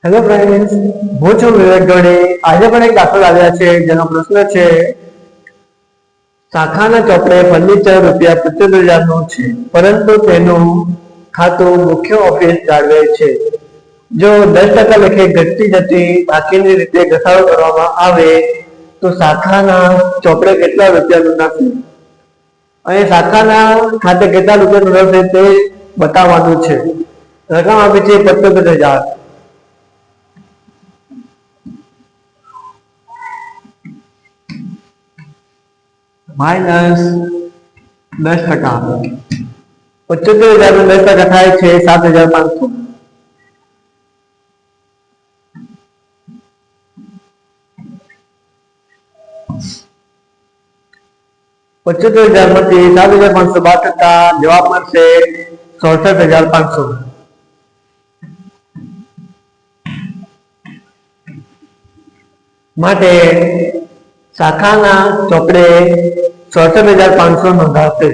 Hello friends, હું છું વિવેક ગોડી। આજે પણ એક દાખલો આવ્યા છે જેનો પ્રશ્ન છે શાખાના ચોપડે ફર્નિચર ₹75,000 નું છે, પરંતુ તેનું ખાતું મુખ્ય ઓફિસ જાળવે છે। જો 10% લેખે ઘટતી જતી બાકીની રીતે ઘટાડો કરવામાં આવે તો શાખાના ચોપડે કેટલા રૂપિયાનું થશે? અહીં શાખાના ખાતે કેટલા રૂપિયાનું રહેશે તે બતાવવાનું છે। રકમ આપી છે 75,000 માઇનસ 10%। 75,000 નું 10% થાય છે 7,500। ₹75,000 માંથી 7,500 બાદ કરતા જવાબ મળશે 67,500। માટે શાખાના ચોપડે 67,500 નોંધાશે।